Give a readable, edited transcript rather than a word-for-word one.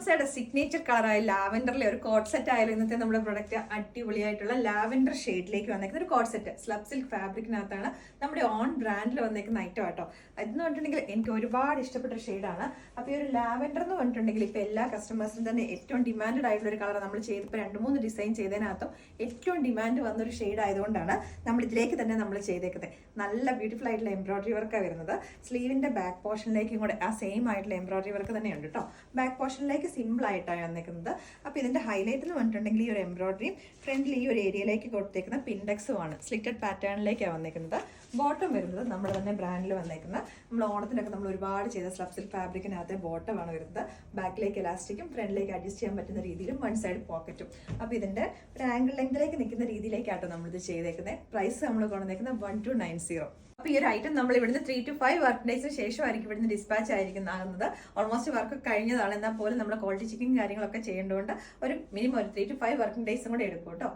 ബോൺസയുടെ signature കളറായ ലാവൻഡറിലെ ഒരു coat set ആയാലും ഇന്നത്തെ നമ്മുടെ പ്രൊഡക്റ്റ് അടിപൊളിയായിട്ടുള്ള ലാവൻഡർ ഷെയ്ഡിലേക്ക് വന്നേക്കുന്ന ഒരു കോട്ട് സെറ്റ് സ്ലബ് സിൽക്ക് ഫാബ്രിക്കിനകത്താണ് നമ്മുടെ ഓൺ ബ്രാൻഡിൽ വന്നേക്കുന്ന ഐറ്റം കേട്ടോ. അതെന്ന് പറഞ്ഞിട്ടുണ്ടെങ്കിൽ എനിക്ക് ഒരുപാട് ഇഷ്ടപ്പെട്ട ഒരു ഷെയ്ഡാണ്. അപ്പോൾ ഈ ഒരു ലാവൻഡർ എന്ന് പറഞ്ഞിട്ടുണ്ടെങ്കിൽ ഇപ്പോൾ എല്ലാ കസ്റ്റമേഴ്സിനും തന്നെ ഏറ്റവും ഡിമാൻഡ് ആയിട്ടുള്ള ഒരു കളർ നമ്മൾ ചെയ്തിപ്പോൾ 2-3 ഡിസൈൻ ചെയ്തതിനകത്തും ഏറ്റവും ഡിമാൻഡ് വന്നൊരു ഷെയ്ഡ് ആയതുകൊണ്ടാണ് നമ്മൾ ഇതിലേക്ക് തന്നെ നമ്മൾ ചെയ്തേക്കുന്നത്. നല്ല ബ്യൂട്ടിഫുൾ ആയിട്ടുള്ള എംബ്രോയിഡറി വർക്കാണ് വരുന്നത്. സ്ലീവിന്റെ ബാക്ക് പോർഷനിലേക്കും കൂടെ ആ സെയിം ആയിട്ടുള്ള എംബ്രോയിഡറി വർക്ക് തന്നെയുണ്ട് കേട്ടോ. ബാക്ക് പോർഷനിലേക്ക് സിമ്പിൾ ആയിട്ടാണ് വന്നേക്കുന്നത്. അപ്പോൾ ഇതിന്റെ ഹൈലൈറ്റ് എന്ന് പറഞ്ഞിട്ടുണ്ടെങ്കിൽ ഈ ഒരു എംബ്രോയിഡറിയും ഫ്രണ്ടിൽ ഈ ഒരു ഏരിയയിലേക്ക് കൊടുത്തേക്കുന്ന പിൻഡെക്സും ആണ്. സ്ലിറ്റഡ് പാറ്റേണിലേക്കാണ് വന്നേക്കുന്നത്. ബോട്ടം വരുന്നത് നമ്മുടെ തന്നെ ബ്രാൻഡിൽ വന്നേക്കുന്ന നമ്മൾ ഓണത്തിനൊക്കെ നമ്മൾ ഒരുപാട് ചെയ്ത സ്ലബ് സിൽക്ക് ഫാബ്രിക്കിനകത്തെ ബോട്ടമാണ് വരുന്നത്. ബാക്കിലേക്ക് എലാസ്റ്റിക്കും ഫ്രണ്ടിലേക്ക് അഡ്ജസ്റ്റ് ചെയ്യാൻ പറ്റുന്ന രീതിയിലും വൺ സൈഡ് പോക്കറ്റും. അപ്പോൾ ഇതിന്റെ ഒരു ആംഗിൾ ലെങ്തിലേക്ക് നിൽക്കുന്ന രീതിയിലേക്കാട്ടോ നമ്മളിത് ചെയ്തേക്കുന്നത്. പ്രൈസ് നമ്മൾ കൊണ്ടുവന്നേക്കുന്നത് 1290. അപ്പോൾ ഈ ഒരു ഐറ്റം നമ്മൾ ഇവിടുന്ന് 3 to 5 വർക്ക് ഡേയ്സിന് ശേഷമായിരിക്കും ഇവിടുന്ന് ഡിസ്പാച്ച് ആകുന്നത്. ഓൾമോസ്റ്റ് വർക്ക് കഴിഞ്ഞതാണ്. എന്നാൽ പോലും നമ്മുടെ ക്വാളിറ്റി ചെക്കിങ് കാര്യങ്ങളൊക്കെ ചെയ്യേണ്ടതുകൊണ്ട് ഒരു മിനിമം ഒരു 3 to 5 വർക്കിംഗ് ഡേയ്സും കൂടെ എടുക്കും കേട്ടോ.